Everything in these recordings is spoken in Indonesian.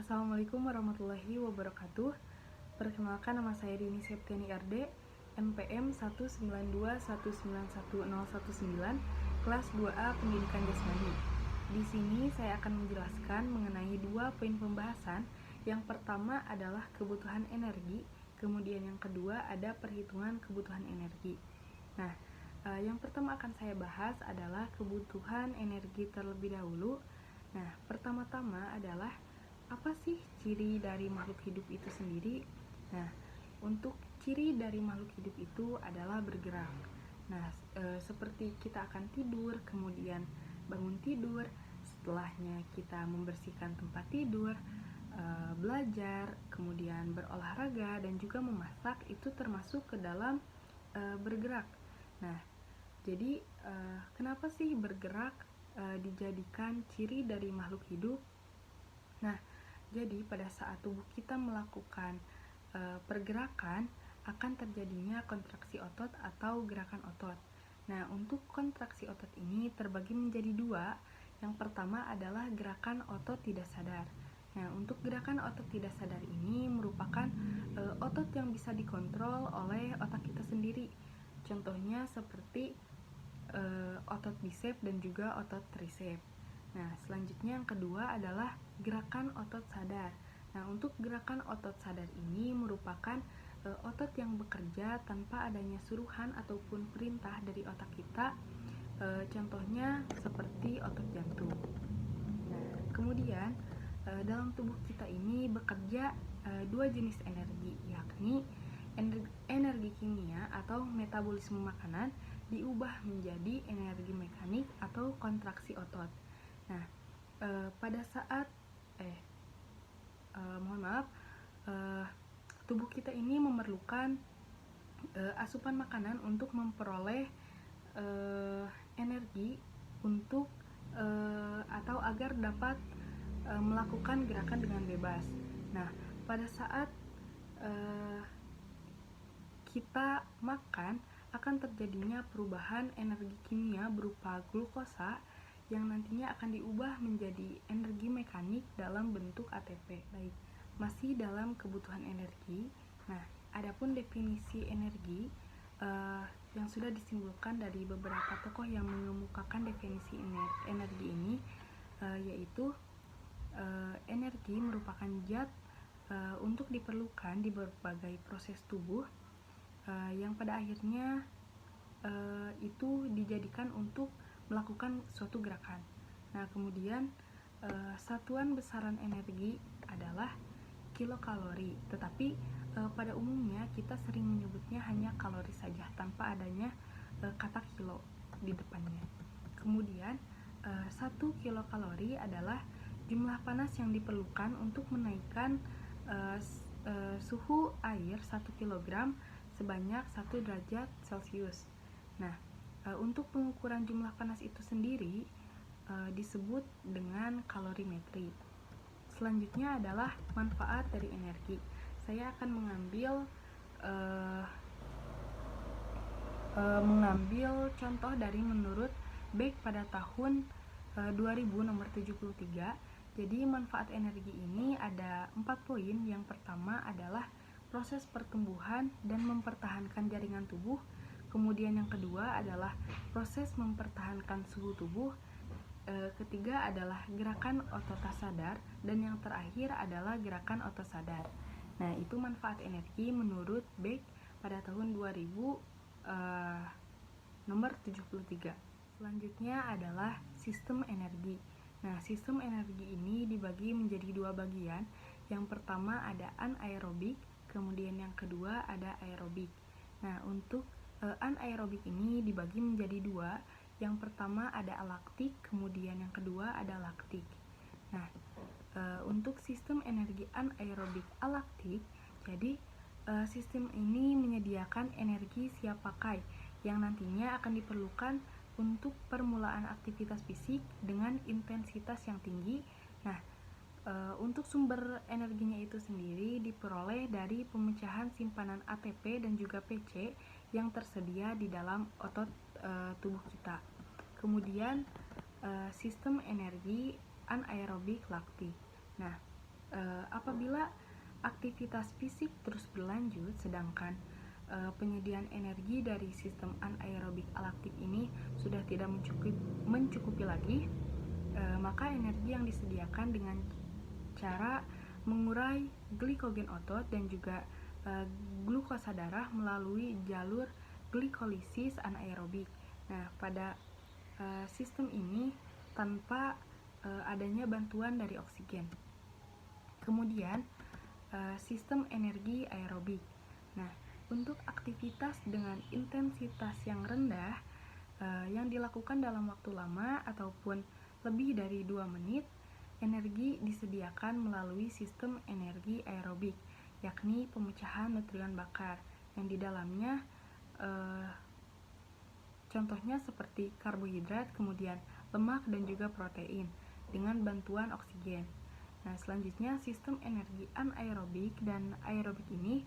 Assalamualaikum warahmatullahi wabarakatuh. Perkenalkan, nama saya Dini Septiani RD, NPM 192191019, kelas 2A Pendidikan Jasmani. Di sini saya akan menjelaskan mengenai dua poin pembahasan. Yang pertama adalah kebutuhan energi, kemudian yang kedua ada perhitungan kebutuhan energi. Nah, yang pertama akan saya bahas adalah kebutuhan energi terlebih dahulu. Nah, pertama-tama adalah apa sih ciri dari makhluk hidup itu sendiri? Nah, untuk ciri dari makhluk hidup itu adalah bergerak. Nah, seperti kita akan tidur, kemudian bangun tidur, setelahnya kita membersihkan tempat tidur, belajar, kemudian berolahraga, dan juga memasak, itu termasuk ke dalam bergerak. Nah, jadi kenapa sih bergerak dijadikan ciri dari makhluk hidup? Nah, jadi pada saat tubuh kita melakukan pergerakan, akan terjadinya kontraksi otot atau gerakan otot. Nah, untuk kontraksi otot ini terbagi menjadi dua. Yang pertama adalah gerakan otot tidak sadar. Nah, untuk gerakan otot tidak sadar ini merupakan otot yang bisa dikontrol oleh otak kita sendiri. Contohnya seperti otot bisep dan juga otot tricep. Nah, selanjutnya yang kedua adalah gerakan otot sadar. Nah, untuk gerakan otot sadar ini merupakan otot yang bekerja tanpa adanya suruhan ataupun perintah dari otak kita. Contohnya seperti otot jantung. Nah, kemudian dalam tubuh kita ini bekerja dua jenis energi, yakni energi kimia atau metabolisme makanan diubah menjadi energi mekanik atau kontraksi otot. Nah, pada saat tubuh kita ini memerlukan asupan makanan untuk memperoleh energi untuk atau agar dapat melakukan gerakan dengan bebas. Nah, pada saat kita makan, akan terjadinya perubahan energi kimia berupa glukosa yang nantinya akan diubah menjadi energi mekanik dalam bentuk ATP. Baik, masih dalam kebutuhan energi. Nah, adapun definisi energi yang sudah disimpulkan dari beberapa tokoh yang mengemukakan definisi energi ini, yaitu energi merupakan zat untuk diperlukan di berbagai proses tubuh yang pada akhirnya itu dijadikan untuk melakukan suatu gerakan. Nah, kemudian satuan besaran energi adalah kilokalori, tetapi pada umumnya kita sering menyebutnya hanya kalori saja tanpa adanya kata kilo di depannya. Kemudian 1 kilokalori adalah jumlah panas yang diperlukan untuk menaikkan suhu air 1 kg sebanyak 1 derajat Celcius. Nah, untuk pengukuran jumlah panas itu sendiri disebut dengan kalorimetri. Selanjutnya adalah manfaat dari energi. Saya akan mengambil contoh dari menurut Beck pada tahun 2000 nomor 73. Jadi manfaat energi ini ada 4 poin. Yang pertama adalah proses pertumbuhan dan mempertahankan jaringan tubuh. Kemudian yang kedua adalah proses mempertahankan suhu tubuh. Ketiga adalah gerakan otot sadar, dan yang terakhir adalah gerakan otot sadar. Nah, itu manfaat energi menurut Beck pada tahun 2000 nomor 73. Selanjutnya adalah sistem energi. Nah, sistem energi ini dibagi menjadi dua bagian. Yang pertama ada anaerobik, kemudian yang kedua ada aerobik. Nah, untuk anaerobik ini dibagi menjadi dua. Yang pertama ada alaktik, kemudian yang kedua ada laktik. Nah, untuk sistem energi anaerobik alaktik, jadi sistem ini menyediakan energi siap pakai yang nantinya akan diperlukan untuk permulaan aktivitas fisik dengan intensitas yang tinggi. Nah, untuk sumber energinya itu sendiri diperoleh dari pemecahan simpanan ATP dan juga PC yang tersedia di dalam otot tubuh kita. Kemudian sistem energi anaerobik laktik. Nah, Apabila aktivitas fisik terus berlanjut, sedangkan penyediaan energi dari sistem anaerobik alaktik ini sudah tidak mencukupi lagi, maka energi yang disediakan dengan cara mengurai glikogen otot dan juga glukosa darah melalui jalur glikolisis anaerobik. Nah, pada sistem ini tanpa adanya bantuan dari oksigen. Kemudian sistem energi aerobik. Nah, untuk aktivitas dengan intensitas yang rendah yang dilakukan dalam waktu lama ataupun lebih dari 2 menit, energi disediakan melalui sistem energi aerobik, yakni pemecahan nutrien bakar yang di dalamnya contohnya seperti karbohidrat, kemudian lemak dan juga protein dengan bantuan oksigen. Nah, selanjutnya sistem energi anaerobik dan aerobik ini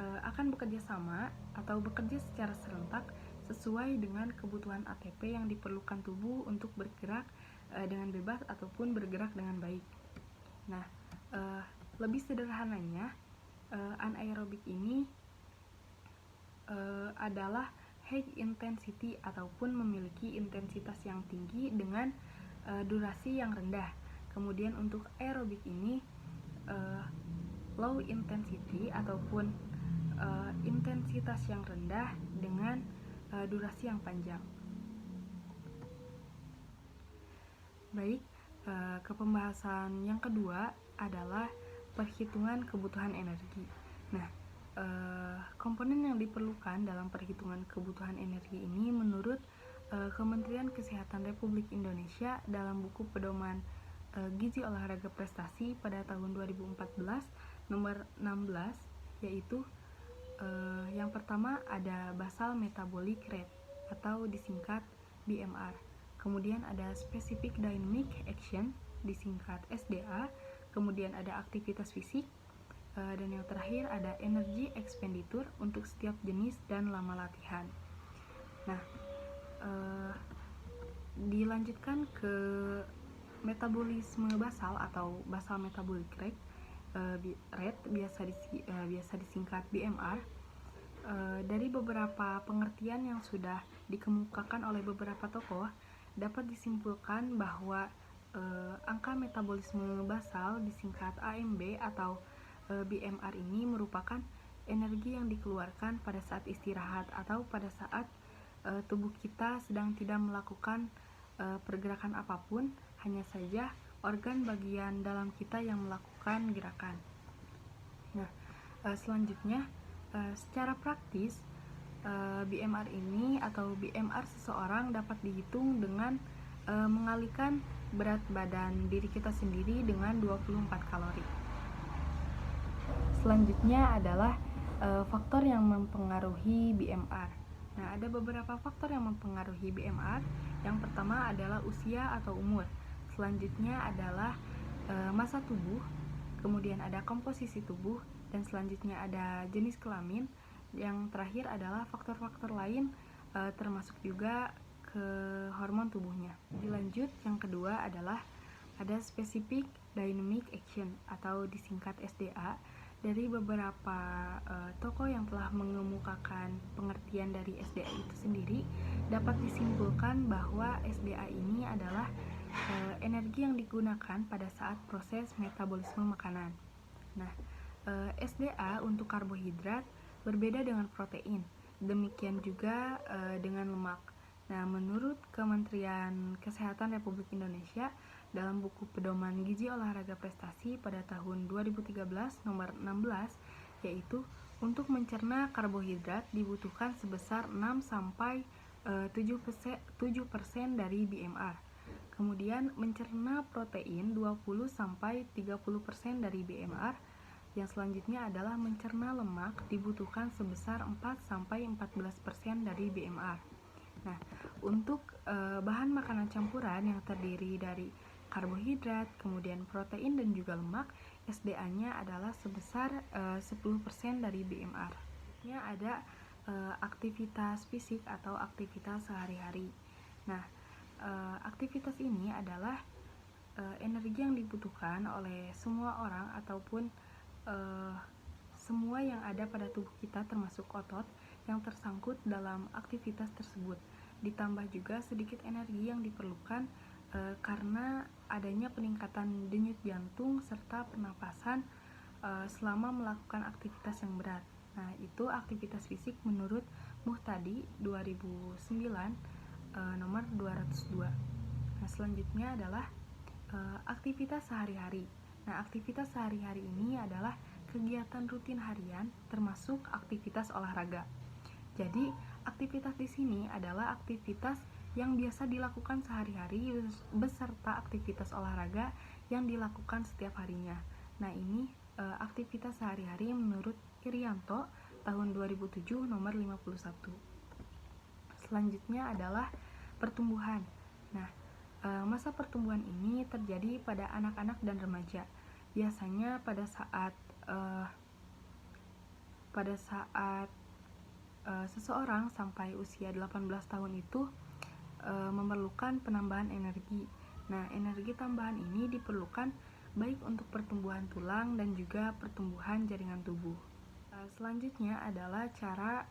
akan bekerja sama atau bekerja secara serentak sesuai dengan kebutuhan ATP yang diperlukan tubuh untuk bergerak dengan bebas ataupun bergerak dengan baik. Nah, lebih sederhananya, anaerobik ini adalah high intensity ataupun memiliki intensitas yang tinggi dengan durasi yang rendah. Kemudian untuk aerobik ini low intensity ataupun intensitas yang rendah dengan durasi yang panjang. Baik, ke pembahasan yang kedua adalah perhitungan kebutuhan energi. Nah, komponen yang diperlukan dalam perhitungan kebutuhan energi ini menurut Kementerian Kesehatan Republik Indonesia dalam buku pedoman gizi olahraga prestasi pada tahun 2014 nomor 16, yaitu yang pertama ada basal metabolic rate atau disingkat BMR. Kemudian ada specific dynamic action disingkat SDA. Kemudian ada aktivitas fisik. Dan yang terakhir ada energy expenditure untuk setiap jenis dan lama latihan. Nah, dilanjutkan ke metabolisme basal atau basal metabolic rate, biasa disingkat BMR. Dari beberapa pengertian yang sudah dikemukakan oleh beberapa tokoh, dapat disimpulkan bahwa angka metabolisme basal disingkat AMB atau BMR ini merupakan energi yang dikeluarkan pada saat istirahat atau pada saat tubuh kita sedang tidak melakukan pergerakan apapun, hanya saja organ bagian dalam kita yang melakukan gerakan. Nah, selanjutnya secara praktis BMR ini atau BMR seseorang dapat dihitung dengan mengalihkan berat badan diri kita sendiri dengan 24 kalori. Selanjutnya adalah faktor yang mempengaruhi BMR. Nah, ada beberapa faktor yang mempengaruhi BMR. Yang pertama adalah usia atau umur. Selanjutnya adalah massa tubuh. Kemudian ada komposisi tubuh. Dan selanjutnya ada jenis kelamin. Yang terakhir adalah faktor-faktor lain termasuk juga ke hormon tubuhnya. Dilanjut, yang kedua adalah ada specific dynamic action atau disingkat SDA. Dari beberapa tokoh yang telah mengemukakan pengertian dari SDA itu sendiri, dapat disimpulkan bahwa SDA ini adalah energi yang digunakan pada saat proses metabolisme makanan. Nah, SDA untuk karbohidrat berbeda dengan protein, demikian juga dengan lemak. Nah, menurut Kementerian Kesehatan Republik Indonesia dalam buku pedoman gizi olahraga prestasi pada tahun 2013 nomor 16, yaitu untuk mencerna karbohidrat dibutuhkan sebesar 6-7% dari BMR. Kemudian mencerna protein 20-30% dari BMR. Yang selanjutnya adalah mencerna lemak dibutuhkan sebesar 4-14% dari BMR. Nah, untuk bahan makanan campuran yang terdiri dari karbohidrat, kemudian protein dan juga lemak, SDA-nya adalah sebesar 10% dari BMR. Ini ada aktivitas fisik atau aktivitas sehari-hari. Nah, aktivitas ini adalah energi yang dibutuhkan oleh semua orang ataupun eh, semua yang ada pada tubuh kita termasuk otot yang tersangkut dalam aktivitas tersebut. Ditambah juga sedikit energi yang diperlukan karena adanya peningkatan denyut jantung serta pernapasan selama melakukan aktivitas yang berat. Nah, itu aktivitas fisik menurut Muhtadi 2009 nomor 202. Nah, selanjutnya adalah aktivitas sehari-hari. Nah, aktivitas sehari-hari ini adalah kegiatan rutin harian termasuk aktivitas olahraga. Jadi, aktivitas di sini adalah aktivitas yang biasa dilakukan sehari-hari beserta aktivitas olahraga yang dilakukan setiap harinya. Nah, ini aktivitas sehari-hari menurut Irianto tahun 2007 nomor 51. Selanjutnya adalah pertumbuhan. Nah, masa pertumbuhan ini terjadi pada anak-anak dan remaja. Biasanya pada saat seseorang sampai usia 18 tahun itu memerlukan penambahan energi. Nah, energi tambahan ini diperlukan baik untuk pertumbuhan tulang dan juga pertumbuhan jaringan tubuh. Selanjutnya adalah cara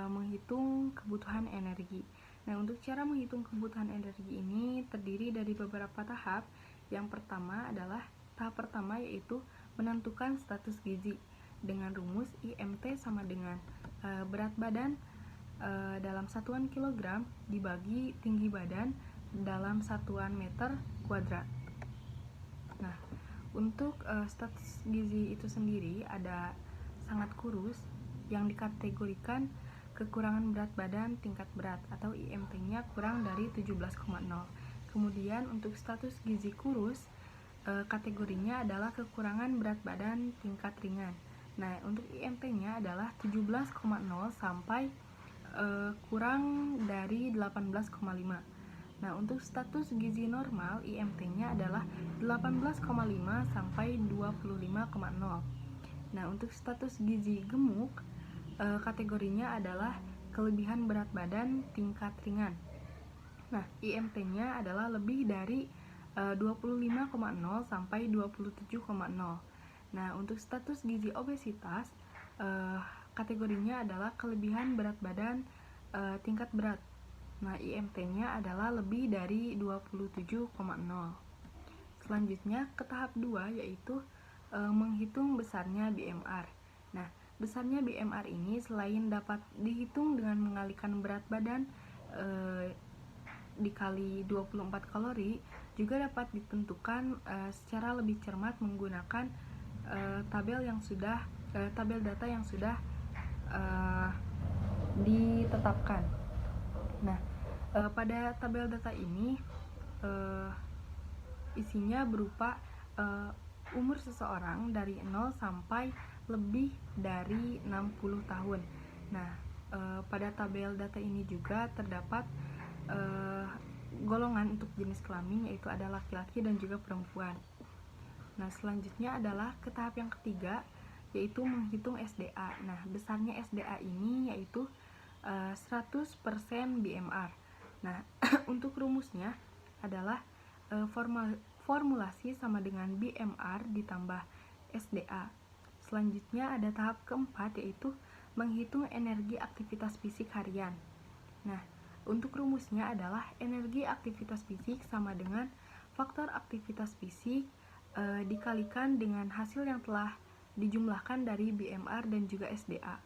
menghitung kebutuhan energi. Nah, untuk cara menghitung kebutuhan energi ini terdiri dari beberapa tahap. Yang pertama adalah tahap pertama yaitu menentukan status gizi dengan rumus IMT sama dengan berat badan dalam satuan kilogram dibagi tinggi badan dalam satuan meter kuadrat. Nah, untuk status gizi itu sendiri ada sangat kurus yang dikategorikan kekurangan berat badan tingkat berat atau IMT-nya kurang dari 17,0. Kemudian untuk status gizi kurus kategorinya adalah kekurangan berat badan tingkat ringan. Nah, untuk IMT-nya adalah 17,0 sampai kurang dari 18,5. Nah, untuk status gizi normal IMT-nya adalah 18,5 sampai 25,0. Nah, untuk status gizi gemuk kategorinya adalah kelebihan berat badan tingkat ringan. Nah, IMT-nya adalah lebih dari 25,0 sampai 27,0. Nah, untuk status gizi obesitas kategorinya adalah kelebihan berat badan tingkat berat. Nah, IMT-nya adalah lebih dari 27,0. Selanjutnya ke tahap 2 yaitu menghitung besarnya BMR. Nah, besarnya BMR ini selain dapat dihitung dengan mengalihkan berat badan dikali 24 kalori, juga dapat ditentukan secara lebih cermat menggunakan tabel data yang sudah ditetapkan. Nah, pada tabel data ini isinya berupa umur seseorang dari 0 sampai lebih dari 60 tahun. Nah, pada tabel data ini juga terdapat golongan untuk jenis kelamin, yaitu ada laki-laki dan juga perempuan. Nah, selanjutnya adalah ke tahap yang ketiga, yaitu menghitung SDA. Nah, besarnya SDA ini yaitu 100% BMR. Nah, untuk rumusnya adalah formulasi sama dengan BMR ditambah SDA. Selanjutnya ada tahap keempat, yaitu menghitung energi aktivitas fisik harian. Nah, untuk rumusnya adalah energi aktivitas fisik sama dengan faktor aktivitas fisik dikalikan dengan hasil yang telah dijumlahkan dari BMR dan juga SDA.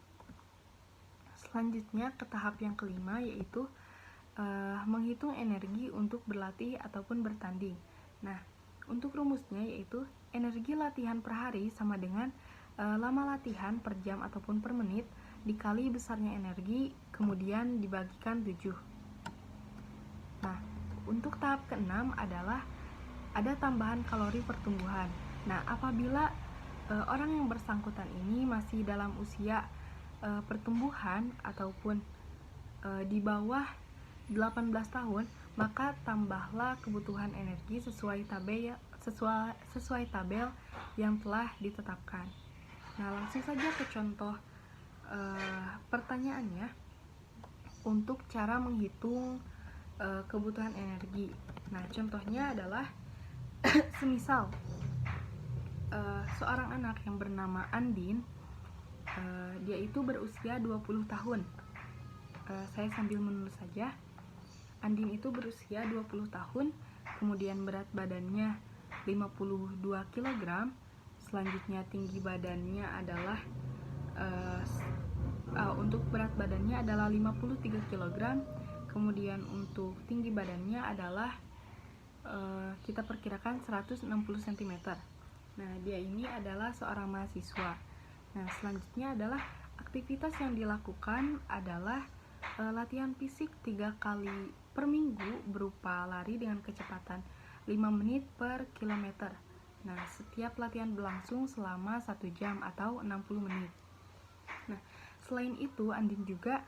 Selanjutnya ke tahap yang kelima, yaitu menghitung energi untuk berlatih ataupun bertanding. Nah, untuk rumusnya yaitu energi latihan per hari sama dengan lama latihan per jam ataupun per menit dikali besarnya energi kemudian dibagikan 7. Nah, untuk tahap ke-6 adalah ada tambahan kalori pertumbuhan. Nah, apabila orang yang bersangkutan ini masih dalam usia pertumbuhan ataupun di bawah 18 tahun, maka tambahlah kebutuhan energi sesuai tabel yang telah ditetapkan. Nah, langsung saja ke contoh pertanyaannya untuk cara menghitung kebutuhan energi. Nah, contohnya adalah Semisal seorang anak yang bernama Andin, dia itu berusia 20 tahun. Saya sambil menulis saja. Andin itu berusia 20 tahun, kemudian berat badannya 52 kg. Selanjutnya tinggi badannya adalah untuk berat badannya adalah 53 kg. Kemudian untuk tinggi badannya adalah kita perkirakan 160 cm. Nah, dia ini adalah seorang mahasiswa. Nah, selanjutnya adalah aktivitas yang dilakukan adalah latihan fisik 3 kali per minggu berupa lari dengan kecepatan 5 menit per kilometer. Nah, setiap latihan berlangsung selama 1 jam atau 60 menit. Nah, selain itu Andin juga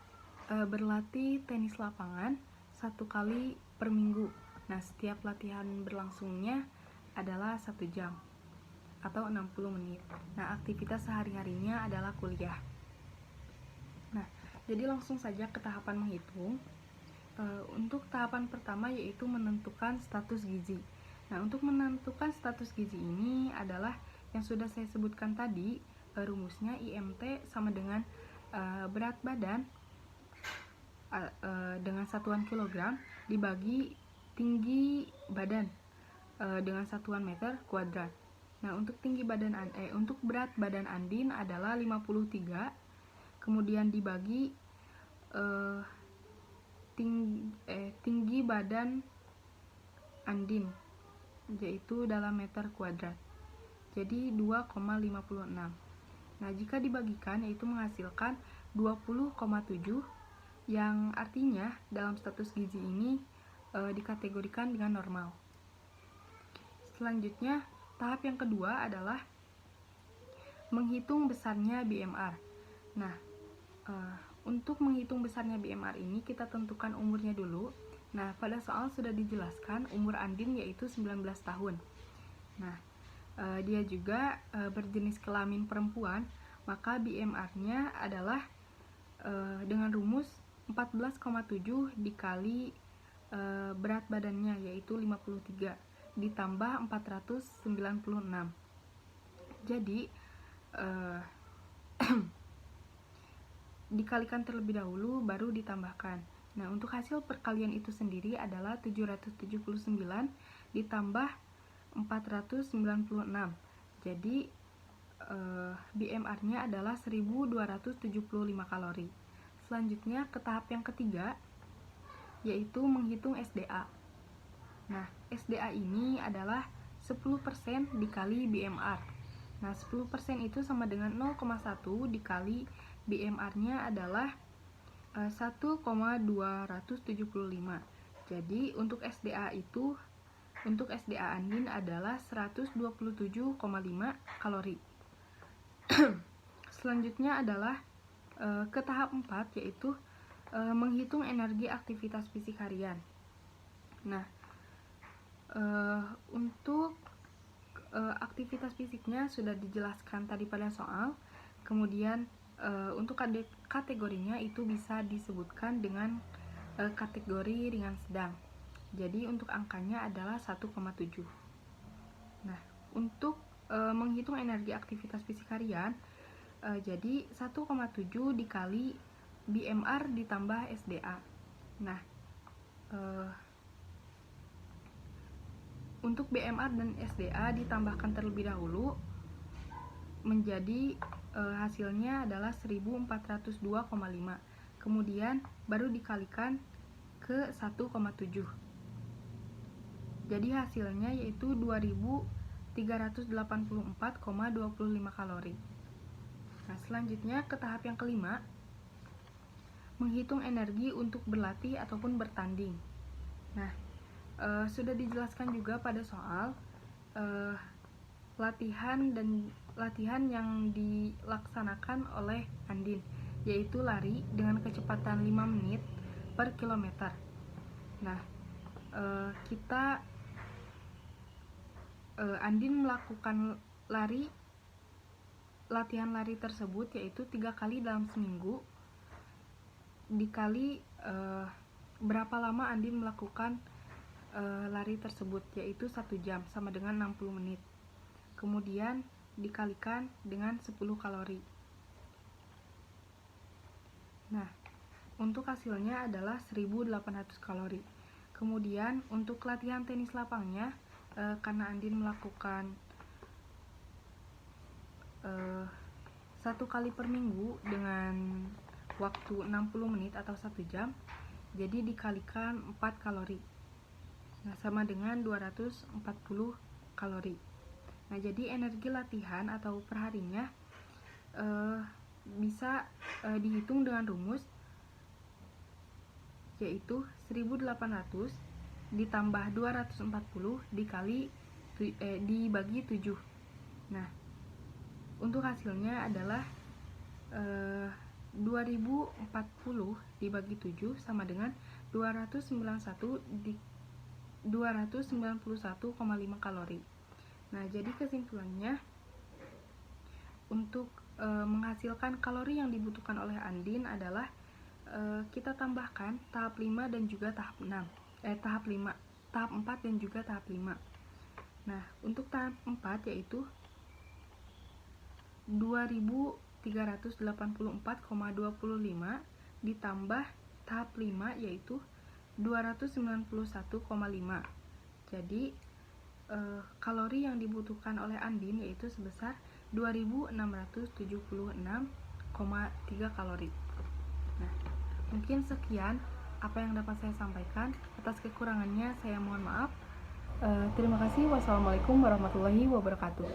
berlatih tenis lapangan 1 kali per minggu. Nah, setiap latihan berlangsungnya adalah 1 jam atau 60 menit. Nah, aktivitas sehari-harinya adalah kuliah. Nah, jadi langsung saja ke tahapan menghitung. Untuk tahapan pertama yaitu menentukan status gizi. Nah, untuk menentukan status gizi ini adalah yang sudah saya sebutkan tadi, rumusnya IMT sama dengan berat badan dengan satuan kilogram dibagi tinggi badan dengan satuan meter kuadrat. Nah, untuk untuk berat badan Andin adalah 53, kemudian dibagi tinggi badan Andin yaitu dalam meter kuadrat. Jadi 2,56. Nah, jika dibagikan yaitu menghasilkan 20,7 yang artinya dalam status gizi ini dikategorikan dengan normal. Selanjutnya, tahap yang kedua adalah menghitung besarnya BMR. Nah, untuk menghitung besarnya BMR ini kita tentukan umurnya dulu. Nah, pada soal sudah dijelaskan umur Andin yaitu 19 tahun. Nah, dia juga berjenis kelamin perempuan, maka BMR-nya adalah dengan rumus 14,7 dikali berat badannya yaitu 53 ditambah 496. Jadi dikalikan terlebih dahulu baru ditambahkan. Nah, untuk hasil perkalian itu sendiri adalah 779 ditambah 496. Jadi BMR-nya adalah 1275 kalori. Selanjutnya ke tahap yang ketiga yaitu menghitung SDA. Nah, SDA ini adalah 10% dikali BMR. Nah, 10% itu sama dengan 0,1 dikali BMR-nya adalah 1,275. Jadi untuk SDA Andin adalah 127,5 kalori. Selanjutnya adalah ke tahap 4 yaitu menghitung energi aktivitas fisik harian. Nah, untuk aktivitas fisiknya sudah dijelaskan tadi pada soal. Kemudian untuk kategorinya itu bisa disebutkan dengan kategori ringan sedang. Jadi untuk angkanya adalah 1,7. Nah, untuk menghitung energi aktivitas fisik harian, jadi 1,7 dikali BMR ditambah SDA. Nah, untuk BMR dan SDA ditambahkan terlebih dahulu menjadi hasilnya adalah 1402,5. Kemudian baru dikalikan ke 1,7. Jadi hasilnya yaitu 2384,25 kalori. Nah, selanjutnya ke tahap yang kelima, menghitung energi untuk berlatih ataupun bertanding. Nah, sudah dijelaskan juga pada soal latihan yang dilaksanakan oleh Andin, yaitu lari dengan kecepatan 5 menit per kilometer. Nah, Andin melakukan latihan lari tersebut yaitu 3 kali dalam seminggu dikali berapa lama Andin melakukan lari tersebut, yaitu 1 jam sama dengan 60 menit. Kemudian dikalikan dengan 10 kalori. Nah, untuk hasilnya adalah 1800 kalori. Kemudian untuk latihan tenis lapangnya, karena Andin melakukan 1 kali per minggu dengan waktu 60 menit atau 1 jam, jadi dikalikan 4 kalori. Nah, sama dengan 240 kalori. Nah, jadi energi latihan atau perharinya bisa dihitung dengan rumus, yaitu 1800 ditambah 240 dibagi 7. Nah, untuk hasilnya adalah 2040 dibagi 7 sama dengan 291,5 kalori. Nah, jadi kesimpulannya, untuk menghasilkan kalori yang dibutuhkan oleh Andin adalah kita tambahkan tahap 5 dan juga tahap 6. Tahap 4 dan juga tahap 5. Nah, untuk tahap 4 yaitu 2384,25 ditambah tahap 5 yaitu 291,5. Jadi kalori yang dibutuhkan oleh Andin yaitu sebesar 2676,3 kalori. Nah, mungkin sekian apa yang dapat saya sampaikan. Atas kekurangannya saya mohon maaf. Terima kasih. Wassalamualaikum warahmatullahi wabarakatuh.